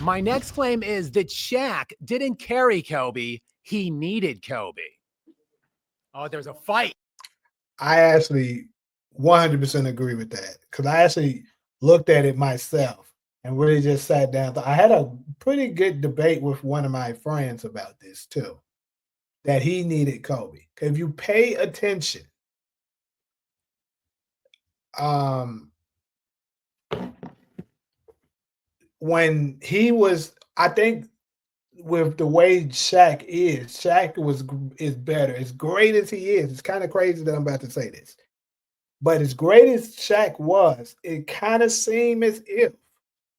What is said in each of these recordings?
My next claim is that Shaq didn't carry Kobe. He needed Kobe. Oh, there's a fight. I actually 100% agree with that because I actually looked at it myself and really just sat down. I had a pretty good debate with one of my friends about this too, that he needed Kobe. If you pay attention, when he was, I think with the way Shaq is better. As great as he is, it's kind of crazy that I'm about to say this. But as great as Shaq was, it kind of seemed as if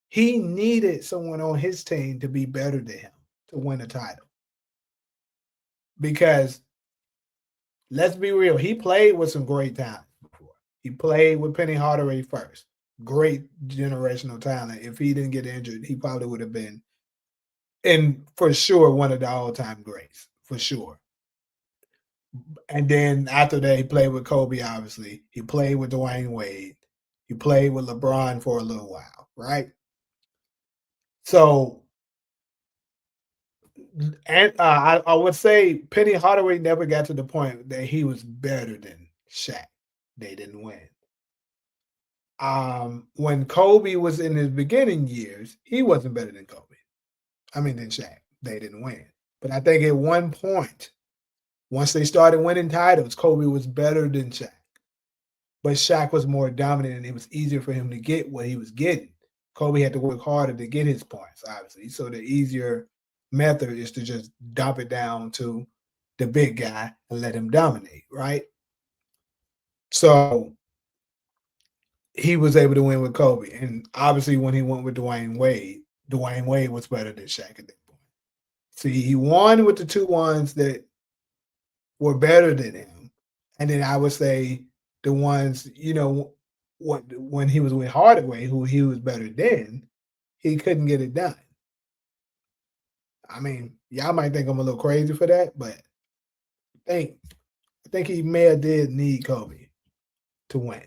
he needed someone on his team to be better than him to win a title. Because let's be real, he played with some great talent before. He played with Penny Hardaway first. Great generational talent. If he didn't get injured, he probably would have been, and for sure, one of the all-time greats, for sure. And then after that, he played with Kobe, obviously. He played with Dwayne Wade. He played with LeBron for a little while, right? So, and I would say Penny Hardaway never got to the point that he was better than Shaq. They didn't win. When Kobe was in his beginning years, he wasn't better than Kobe. Than Shaq. They didn't win. But I think at one point, once they started winning titles, Kobe was better than Shaq. But Shaq was more dominant and it was easier for him to get what he was getting. Kobe had to work harder to get his points, obviously. So the easier method is to just dump it down to the big guy and let him dominate, right? So he was able to win with Kobe. And obviously when he went with Dwayne Wade was better than Shaq at that point. See, he won with the two ones that were better than him. And then I would say the ones, when he was with Hardaway, who he was better than, he couldn't get it done. Y'all might think I'm a little crazy for that, but I think he did need Kobe to win.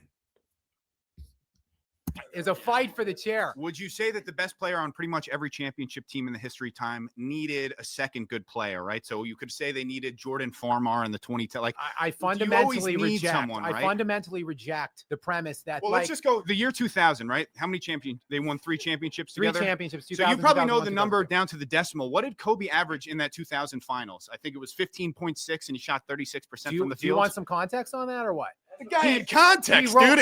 Is a fight for the chair. Would you say that the best player on pretty much every championship team in the history time needed a second good player, right? So you could say they needed Jordan Farmar in the 2010. Like I fundamentally reject. Someone, right? I fundamentally reject the premise that. Well, let's just go the year 2000, right? How many champions? They won 3 championships together. 3 championships. So you probably know the number down to the decimal. What did Kobe average in that 2000 finals? I think it was 15.6, and he shot 36% from the field. Do you want some context on that or what? The guy had context, dude.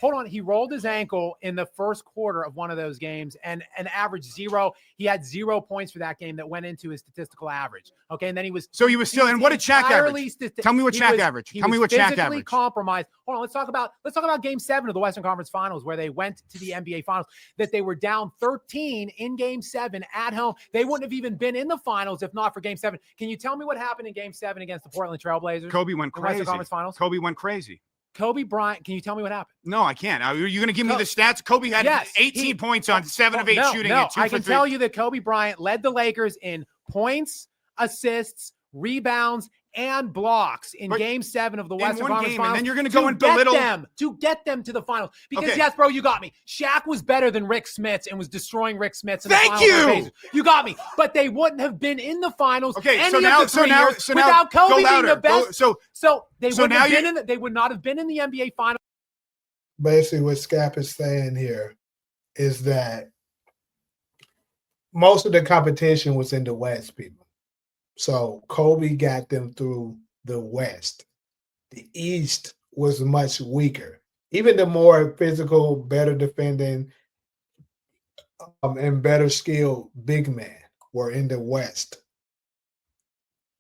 Hold on. He rolled his ankle in the first quarter of one of those games and averaged 0. He had 0 points for that game that went into his statistical average. Okay. And then he was still. And what did Shaq average? Tell me what Shaq averaged. Tell me what Shaq averaged. Compromised. Hold on. Let's talk about Game 7 of the Western Conference Finals, where they went to the NBA Finals, that they were down 13 in Game 7 at home. They wouldn't have even been in the finals if not for Game 7. Can you tell me what happened in Game 7 against the Portland Trailblazers? Kobe went crazy. Western Conference Finals? Kobe went crazy. Kobe Bryant, can you tell me what happened? No, I can't. Are you going to give me the stats? Kobe had 18 points on 7 of 8 shooting. No, and 2 I for can 3. tell you that Kobe Bryant led the Lakers in points, assists, rebounds, and blocks in Game 7 of the Western Conference Finals. And then you're going to go and belittle them to get them to the finals. Because yes, bro, you got me. Shaq was better than Rick Smits and was destroying Rick Smits in the finals. Thank you. You got me. But they wouldn't have been in the finals. Okay, so now without Kobe being the best. They would not have been in the NBA finals. Basically, what Skap is saying here is that most of the competition was in the West, people. So Kobe got them through the West. The East was much weaker. Even the more physical, better defending, and better skilled big men were in the West.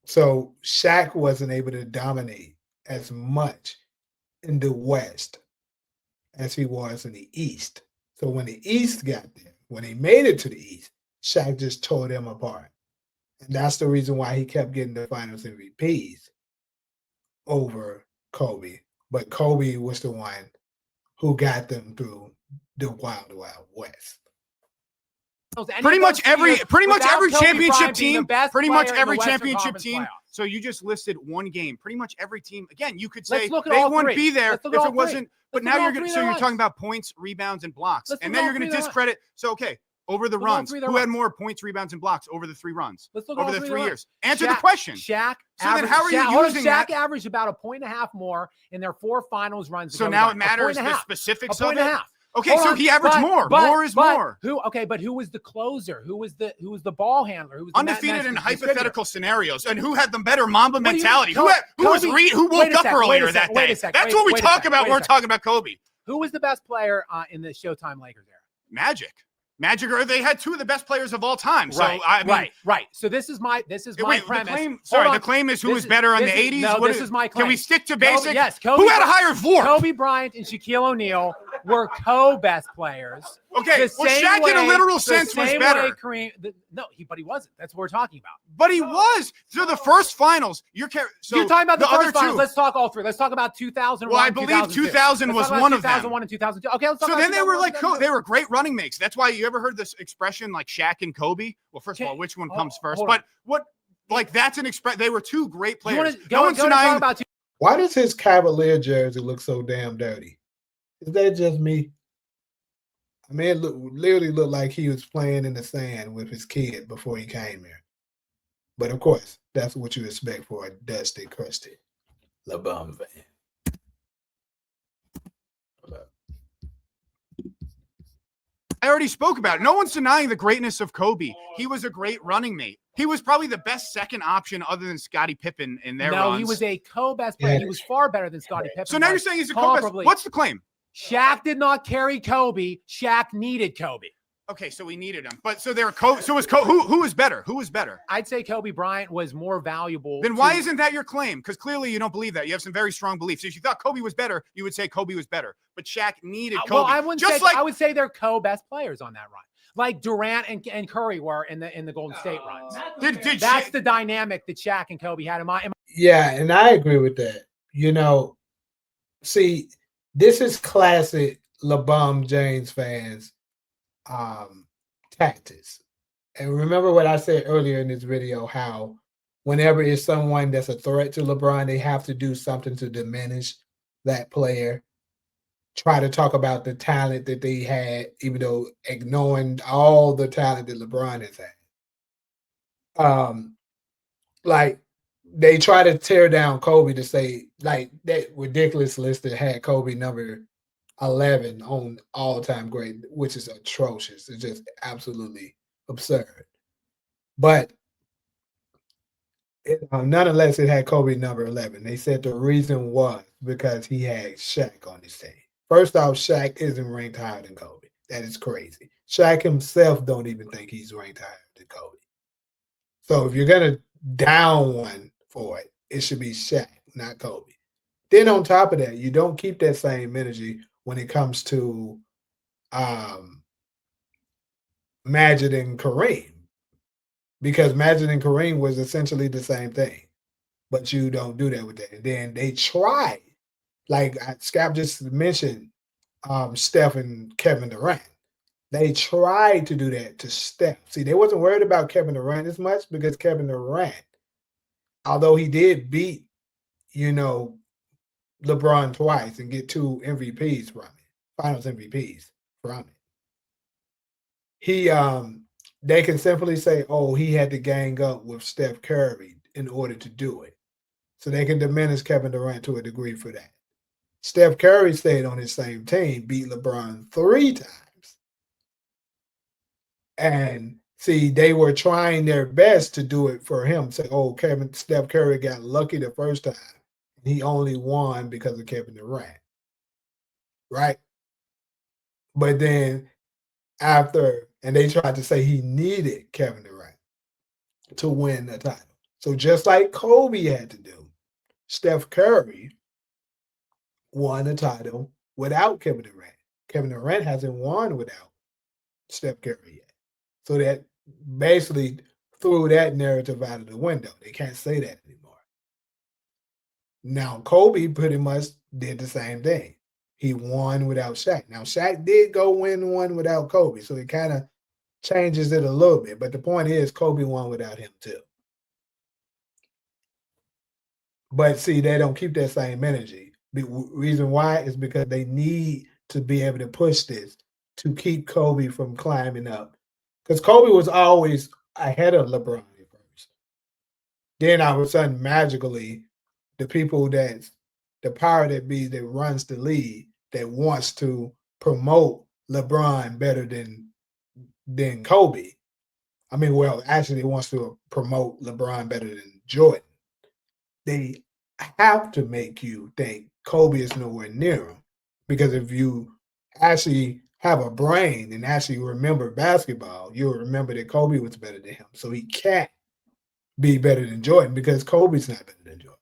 So Shaq wasn't able to dominate as much in the West as he was in the East. So when the East got there, when he made it to the East, Shaq just tore them apart. And that's the reason why he kept getting the finals MVPs over Kobe. But Kobe was the one who got them through the Wild Wild West. Pretty much every championship team. So you just listed one game. Pretty much every team. Again, you could say they wouldn't be there if it wasn't. But now you're talking about points, rebounds, and blocks, and then you're going to discredit. So okay, over the Look at all runs. three of their Who had runs. more points, rebounds, and blocks over the 3 runs? Let's look at Over all the three 3 of their years. Answer the Shaq- question. Shaq. So then how are you hold on, using Shaq that? averaged about a point and a half more in their 4 finals runs. So than now Kobe it Bryant. matters A the point specifics and a of it? half. Okay, Hold so on, he averaged more. More is more. But who was the closer? Who was the ball handler? Who was the Undefeated in distributor? hypothetical scenarios. And who had the better Mamba What do you- mentality? Kobe- Who woke wait a up sec, earlier wait a sec, that wait day? a sec, That's wait- what we wait a talk sec, about wait when a we're sec. talking about Kobe. Who was the best player in the Showtime Lakers era? Magic, or they had 2 of the best players of all time. So Right, I mean, right. So this is my premise. The claim is who was better in the 80s. No, this is my claim. Can we stick to basics? Yes. Kobe Who had a higher VOR? Kobe Bryant and Shaquille O'Neal were co-best players. Okay, The well, same Shaq in a way- literal the sense was same better. way but he wasn't. That's what we're talking about. But he was. So the first finals, you're talking about the other first finals. 2. Let's talk all 3. Let's talk about 2001. Well, I believe 2000 was one of them. 2001 and 2002. Okay, let's talk So about then they were 2001. they were great running mates. That's why you ever heard this expression like Shaq and Kobe? Well, first of all, which one comes first? hold on. But what, like, that's an expression. They were 2 great You wanna players. go and talk about Why does his Cavalier jersey look so damn dirty? Is that just me? I mean, it literally looked like he was playing in the sand with his kid before he came here. But of course, that's what you expect for a dusty, crusty LeBron fan. I already spoke about it. No one's denying the greatness of Kobe. He was a great running mate. He was probably the best second option other than Scottie Pippen in their runs. No, he was a co-best player. Yeah. He was far better than Scottie Pippen. So now you're saying he's a co-best. comparably. What's the claim? Shaq did not carry Kobe. Shaq needed Kobe. Okay, so we needed him. But so they're who was better? Who was better? I'd say Kobe Bryant was more valuable. Then why isn't that your claim? Because clearly you don't believe that. You have some very strong beliefs. If you thought Kobe was better, you would say Kobe was better. But Shaq needed Kobe. Well, I would say they're co-best players on that run. Like Durant and Curry were in the Golden State runs. That's the dynamic that Shaq and Kobe had in my. Yeah, and I agree with that. You know, see, this is classic LeBron James fans tactics. And remember what I said earlier in this video, how whenever it's someone that's a threat to LeBron, they have to do something to diminish that player. Try to talk about the talent that they had, even though ignoring all the talent that LeBron has had. Like they try to tear down Kobe to say, like, that ridiculous list that had Kobe number 11 on all-time great, which is atrocious. It's just absolutely absurd. But nonetheless, it had Kobe number 11. They said the reason was because he had Shaq on his team. First off, Shaq isn't ranked higher than Kobe. That is crazy. Shaq himself don't even think he's ranked higher than Kobe. So if you're going to down one for it, it should be Shaq, not Kobe. Then on top of that, you don't keep that same energy when it comes to Magic and Kareem. Because Magic and Kareem was essentially the same thing. But you don't do that with that. And then they tried. Like Skap just mentioned, Steph and Kevin Durant. They tried to do that to Steph. See, they wasn't worried about Kevin Durant as much because Kevin Durant, although he did beat, LeBron twice and get 2 MVPs from it, Finals MVPs from it. They can simply say, oh, he had to gang up with Steph Curry in order to do it. So they can diminish Kevin Durant to a degree for that. Steph Curry stayed on his same team, beat LeBron 3 times. And see, they were trying their best to do it for him. Say, oh, Steph Curry got lucky the first time. He only won because of Kevin Durant. Right? But then and they tried to say he needed Kevin Durant to win the title. So just like Kobe had to do, Steph Curry won the title without Kevin Durant. Kevin Durant hasn't won without Steph Curry yet. So that basically threw that narrative out of the window. They can't say that anymore. Now, Kobe pretty much did the same thing. He won without Shaq. Now, Shaq did go win one without Kobe, so it kind of changes it a little bit. But the point is, Kobe won without him too. But see, they don't keep that same energy. The reason why is because they need to be able to push this to keep Kobe from climbing up Because Kobe was always ahead of LeBron first. Then all of a sudden, magically, the people the power that be that runs the league that wants to promote LeBron better than Kobe. I mean, well, actually wants to promote LeBron better than Jordan. They have to make you think Kobe is nowhere near him. Because if you actually have a brain and actually remember basketball, you'll remember that Kobe was better than him. So he can't be better than Jordan because Kobe's not better than Jordan.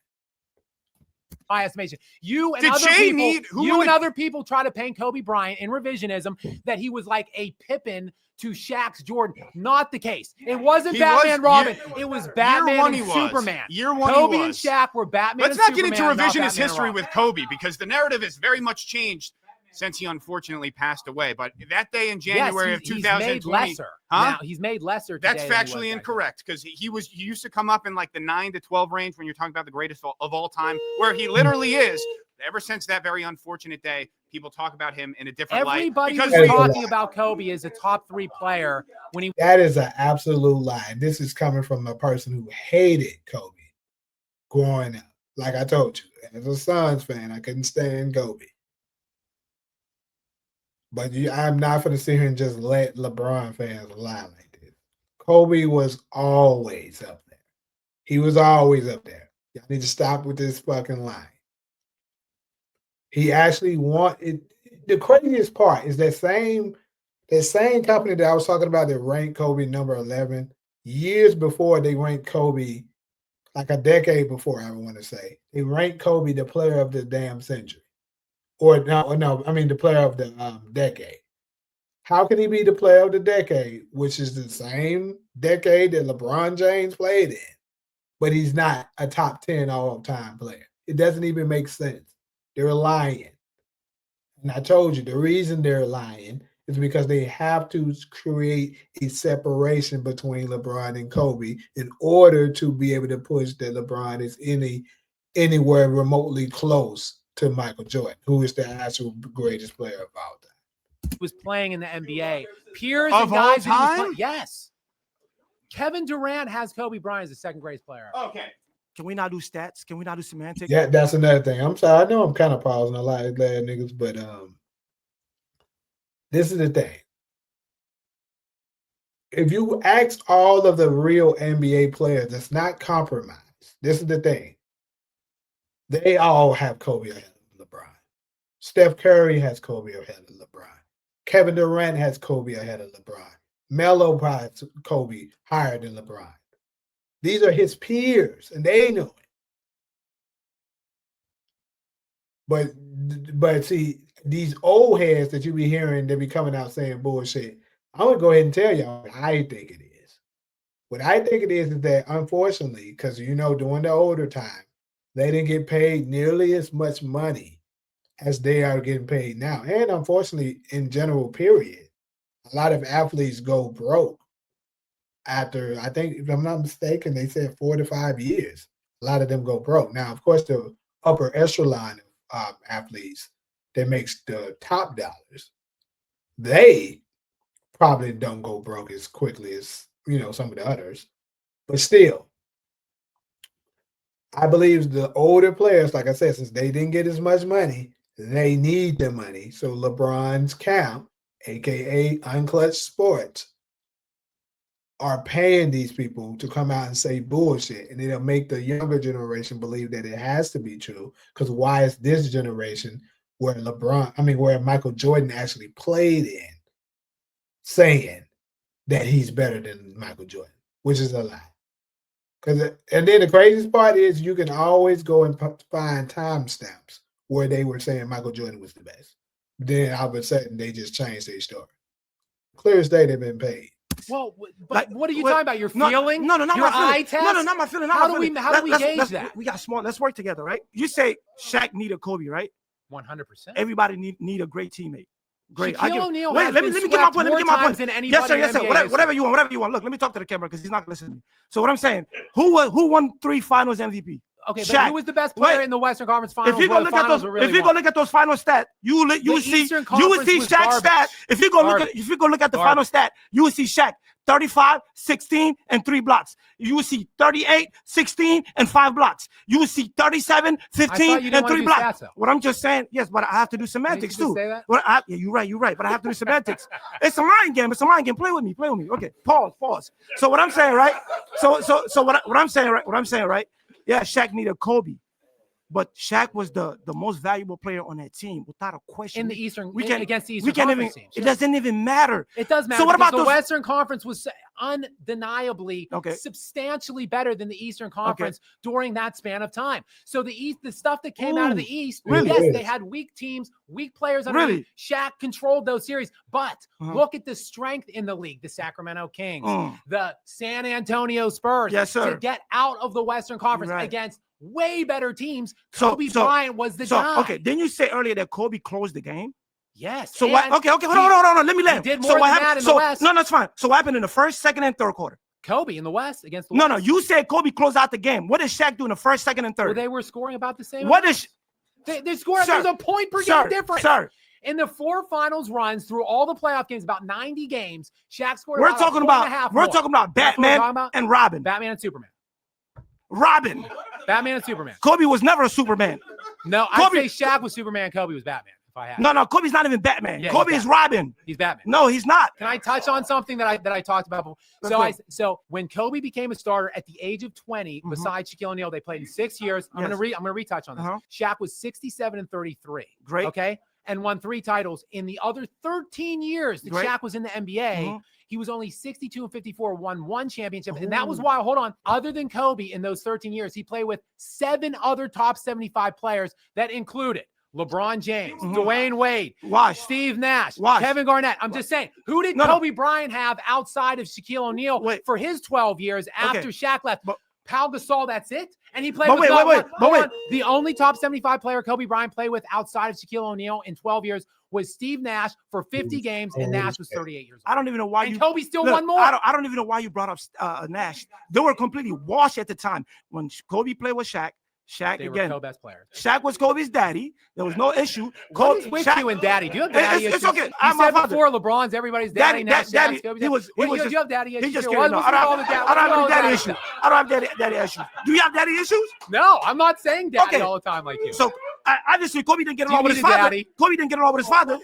My estimation. You and Did other Jay people, need- who you would- and other people try to paint Kobe Bryant in revisionism that he was like a Pippin to Shaq's Jordan. Not the case. It wasn't He Batman was- Robin. year- it was Year Batman one and he was. Superman. Year one Kobe he and was. Shaq were Batman Let's and not get into Superman, not revisionist Batman and history Robin. with Kobe because the narrative has very much changed since he unfortunately passed away. But that day in January of he's made 2020, lesser. huh? Now, he's made lesser today That's than he was factually back incorrect because he used to come up in like the 9 to 12 range when you're talking about the greatest of all time, where he literally is. Ever since that very unfortunate day, people talk about him in a different Everybody light. was Because talking about Kobe as a top 3 player when he That is an absolute lie. This is coming from a person who hated Kobe growing up. Like I told you, as a Suns fan, I couldn't stand Kobe. But I'm not going to sit here and just let LeBron fans lie like this. Kobe was always up there. He was always up there. Y'all need to stop with this fucking lie. He actually wanted. The craziest part is that same company that I was talking about that ranked Kobe number 11 years before they ranked Kobe, like a decade before, I want to say, they ranked Kobe the player of the damn century. The player of the decade. How can he be the player of the decade, which is the same decade that LeBron James played in, but he's not a top 10 all-time player? It doesn't even make sense. They're lying. And I told you the reason they're lying is because they have to create a separation between LeBron and Kobe in order to be able to push that LeBron is anywhere remotely close to Michael Jordan, who is the actual greatest player of all time. was playing in the NBA. Peers Of and guys all that he was time? yes. Kevin Durant has Kobe Bryant as the second greatest player. okay. Can we not do stats? Can we not do semantics? Yeah, that's another thing. I'm sorry. I know I'm kind of pausing a lot of glad niggas, but this is the thing. If you ask all of the real NBA players that's not compromised, this is the thing. They all have Kobe ahead of LeBron. Steph Curry has Kobe ahead of LeBron. Kevin Durant has Kobe ahead of LeBron. Melo has Kobe higher than LeBron. These are his peers, and they know it. But see, these old heads that you be hearing, they be coming out saying bullshit. I'm gonna go ahead and tell y'all what I think it is. What I think it is that unfortunately, because during the older time, they didn't get paid nearly as much money as they are getting paid now. And unfortunately, in general, period, a lot of athletes go broke after, I think, if I'm not mistaken, they said 4 to 5 years. A lot of them go broke. Now, of course, the upper echelon of athletes that makes the top dollars, they probably don't go broke as quickly as, some of the others. But still, I believe the older players, like I said, since they didn't get as much money, they need the money. So LeBron's camp, aka Unclutched Sports, are paying these people to come out and say bullshit, and it'll make the younger generation believe that it has to be true. Because why is this generation where Michael Jordan actually played in, saying that he's better than Michael Jordan, which is a lie. And then the craziest part is you can always go and find timestamps where they were saying Michael Jordan was the best. Then all of a sudden they just changed their story. Clear as day, they've been paid. Well, but what are you talking about? Your feeling? No, not your my feeling. eye test? No, not my feeling. How do we gauge that? We got small. Let's work together, right? You say Shaq needed Kobe, right? 100%. Everybody need a great teammate. Great. Shaquille O'Neal Wait, has let me been get my swept point. Let me get more my times point. than anybody Yes, sir. in Yes, sir. NBA Whatever you want. Whatever you want. Look, let me talk to the camera because he's not listening. So what I'm saying, who won 3 Finals MVP? Okay, but Shaq. who was the best player Wait. in the Western Conference Finals? If you go where the look at finals those, were really if you go won? look at those final stats, you will see Eastern Conference was Shaq's garbage. stat. If you go look Garbage. at the final stat, you will see Shaq 35, 16, and 3 blocks. You will see 38, 16, and 5 blocks. You will see 37, 15, and 3 blocks. Stats, What I'm just saying, yes, but I have to do semantics too. Say that? Yeah, you're right, but I have to do semantics. It's a mind game. Play with me. Okay, pause. So what I'm saying, right? So what I'm saying, right? Yeah, Shaq needed Kobe. But Shaq was the most valuable player on that team, without a question. In the Eastern, against the Eastern we can't Conference even. teams. It doesn't even matter. It does matter. So what about the Western Conference was undeniably substantially better than the Eastern Conference during that span of time. So the stuff that came out of the East, yes, they had weak teams, weak players. Really, Shaq controlled those series. But look at the strength in the league: the Sacramento Kings, the San Antonio Spurs. Yes, sir. To get out of the Western Conference against way better teams. Kobe Bryant was the guy. Okay, didn't you say earlier that Kobe closed the game? Yes. So what? Okay, hold on. Let me land. He did more than that in the West. No, that's fine. So what happened in the first, second, and third quarter? Kobe in the West against the West. No. You said Kobe closed out the game. What did Shaq do in the first, second, and third? Well, they were scoring about the same. What is? They scored. There's a point per game difference. Sir. In the 4 finals runs through all the playoff games, about 90 games, Shaq scored. We're talking about Batman and Robin. Batman and Superman. Robin. Batman and Superman. Kobe was never a Superman. No, I'd say Shaq was Superman. Kobe was Batman. If I had. No. Kobe's not even Batman. Yeah, Kobe is Robin. He's Batman. No, he's not. Can I touch on something that I talked about before? So when Kobe became a starter at the age of 20, besides Shaquille O'Neal, they played in 6 years. I'm gonna retouch on this. Shaq was 67 and 33. Great. Okay. And won 3 titles. In the other 13 years that Shaq was in the NBA, he was only 62 and 54, won 1 championship. And that was why, hold on, other than Kobe in those 13 years, he played with 7 other top 75 players that included LeBron James, Dwayne Wade, Steve Nash, Kevin Garnett. I'm just saying, who did Kobe Bryant have outside of Shaquille O'Neal for his 12 years after Shaq left? Pau Gasol, that's it. And he played the only top 75 player Kobe Bryant played with outside of Shaquille O'Neal in 12 years was Steve Nash for 50 games, and Nash was 38 years old. I don't even know why Kobe still won more. I don't even know why you brought up Nash. They were completely washed at the time. When Kobe played with Shaq, they were Kobe's players. Shaq was Kobe's daddy. There was no issue. What is with you and daddy? Do you have daddy issues? It's okay. You said before LeBron's everybody's daddy. Nash, daddy. Kobe's He was. Do you have daddy issues? He just kidding. No, I don't have daddy issues. I don't have daddy issues. Do you have daddy issues? No, I'm not saying daddy all the time like you. So obviously Kobe didn't get along with his father. Kobe didn't get along with his father.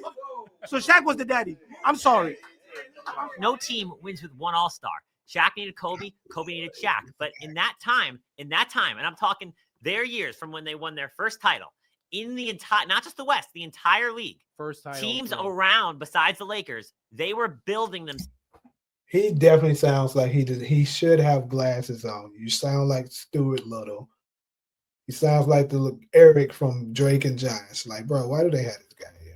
So Shaq was the daddy. I'm sorry. No team wins with one all-star. Shaq needed Kobe. Kobe needed Shaq. But in that time, and I'm talking their years from when they won their first title in the entire, not just the West, the entire league. First title. Teams around besides the Lakers, they were building them. He definitely sounds like he should have glasses on. You sound like Stuart Little. He sounds like the Eric from Drake and Josh. Like, bro, why do they have this guy here?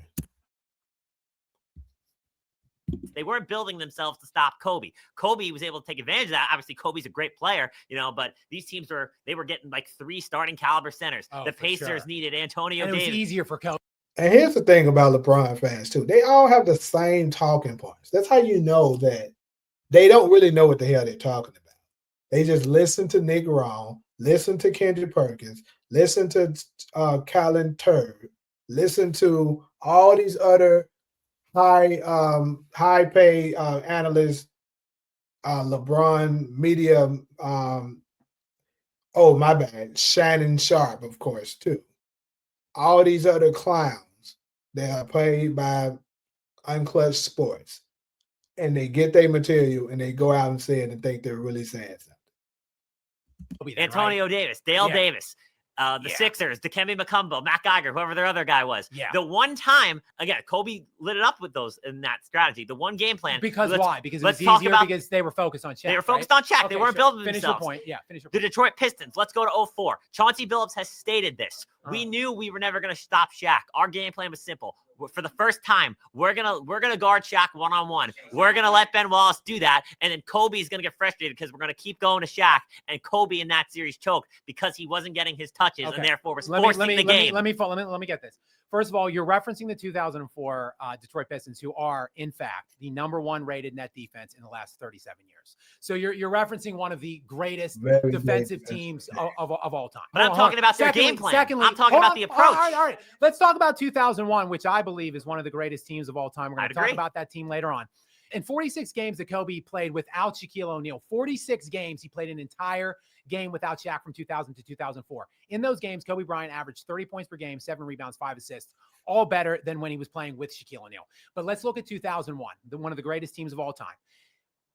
They weren't building themselves to stop Kobe. Kobe was able to take advantage of that. Obviously, Kobe's a great player, but these teams were getting like 3 starting caliber centers. The Pacers needed Antonio Davis. It was easier for Kobe. And here's the thing about LeBron fans too. They all have the same talking points. That's how you know that they don't really know what the hell they're talking about. They just listen to Nick Ron, listen to Kendrick Perkins, listen to Colin Turd, listen to all these other high paid analysts, LeBron media. Oh, my bad. Shannon Sharp, of course, too. All these other clowns that are paid by Unclutched Sports, and they get their material and they go out and say it and think they're really saying something. Antonio Davis, Dale Davis, the Sixers, Dikembe Mutombo, Matt Geiger, whoever their other guy was. The one time, again, Kobe lit it up with those in that strategy. The one game plan. Because why? Because it was easier because they were focused on Shaq. They were focused on Shaq. They weren't building themselves. Finish your point. Yeah, finish your point. The Detroit Pistons. Let's go to 04. Chauncey Billups has stated this. We knew we were never going to stop Shaq. Our game plan was simple. For the first time, we're gonna guard Shaq one-on-one. We're gonna let Ben Wallace do that, and then Kobe's gonna get frustrated because we're gonna keep going to Shaq. And Kobe in that series choked because he wasn't getting his touches, and therefore was forcing the game. Let me get this. First of all, you're referencing the 2004 Detroit Pistons, who are, in fact, the #1 rated net defense in the last 37 years. So you're referencing one of the greatest Very defensive great teams of all time. But I'm talking about their game plan. I'm talking about the approach. All right. Let's talk about 2001, which I believe is one of the greatest teams of all time. We're going to talk about that team later on. In 46 games that Kobe played without Shaquille O'Neal, 46 games, he played an entire game without Shaq from 2000 to 2004. In those games, Kobe Bryant averaged 30 points per game, 7 rebounds, 5 assists, all better than when he was playing with Shaquille O'Neal. But let's look at 2001, one of the greatest teams of all time.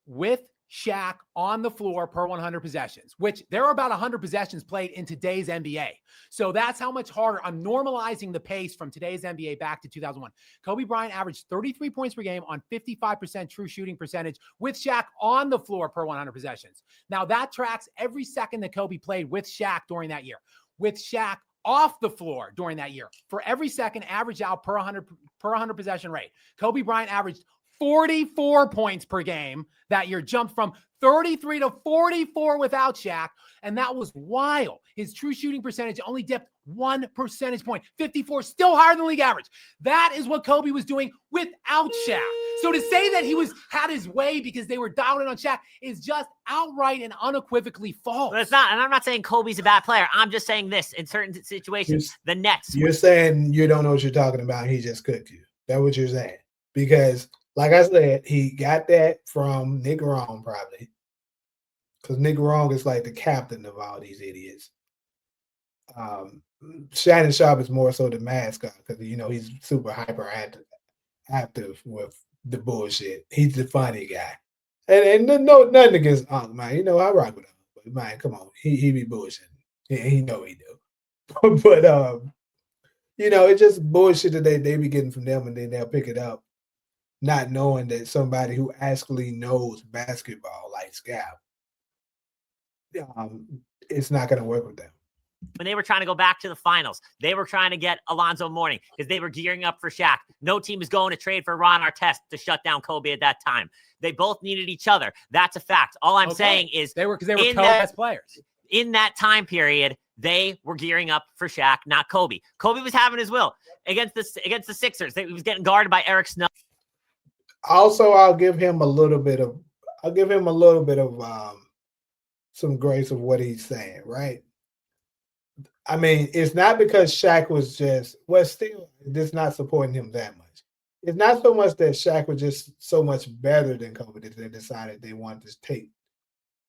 With Shaq on the floor per 100 possessions, which there are about 100 possessions played in today's NBA. So that's how much harder. I'm normalizing the pace from today's NBA back to 2001. Kobe Bryant averaged 33 points per game on 55% true shooting percentage with Shaq on the floor per 100 possessions. Now that tracks every second that Kobe played with Shaq during that year. With Shaq off the floor during that year, for every second average out per 100 possession rate, Kobe Bryant averaged 44 points per game that year, jumped from 33 to 44 without Shaq, and that was wild. His true shooting percentage only dipped 1 percentage point. 54, still higher than league average. That is what Kobe was doing without Shaq. So to say that he had his way because they were dialed in on Shaq is just outright and unequivocally false. But it's not, and I'm not saying Kobe's a bad player. I'm just saying this: in certain situations, the Nets. You're saying you don't know what you're talking about. He just cooked you. That's what you're saying. Because, like I said, he got that from Nick Wrong, probably. Because Nick Wrong is like the captain of all these idiots. Shannon Sharp is more so the mascot because, you know, he's super hyperactive with the bullshit. He's the funny guy. And nothing against Unc, man. You know, I rock with him. But, man, come on. He be bullshitting. He know he do. But, you know, it's just bullshit that they be getting from them, and then they'll pick it up, not knowing that somebody who actually knows basketball, like Skap, it's not going to work with them. When they were trying to go back to the finals, they were trying to get Alonzo Mourning because they were gearing up for Shaq. No team was going to trade for Ron Artest to shut down Kobe at that time. They both needed each other. That's a fact. All I'm saying is they were co-best players. In that time period, they were gearing up for Shaq, not Kobe. Kobe was having his will against the Sixers. He was getting guarded by Eric Snow. Also, I'll give him a little bit of some grace of what he's saying, right? I mean, it's not because Shaq was still not supporting him that much. It's not so much that Shaq was just so much better than Kobe that they decided they wanted to take,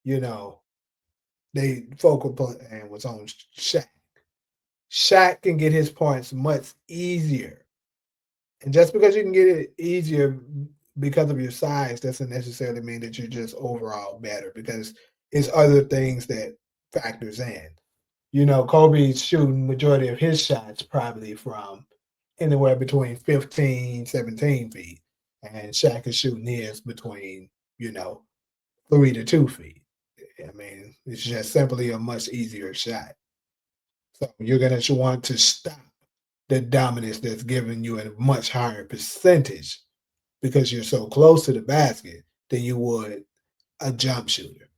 you know, they focal point was on Shaq. Shaq can get his points much easier. And just because you can get it easier because of your size doesn't necessarily mean that you're just overall better, because it's other things that factors in. You know, Kobe's shooting majority of his shots probably from anywhere between 15, 17 feet. And Shaq is shooting his between, 3 to 2 feet. I mean, it's just simply a much easier shot. So you're going to want to stop the dominance that's giving you a much higher percentage because you're so close to the basket than you would a jump shooter.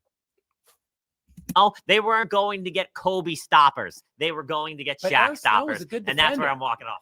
No, they weren't going to get Kobe stoppers. They were going to get Shaq stoppers. And that's where I'm walking off.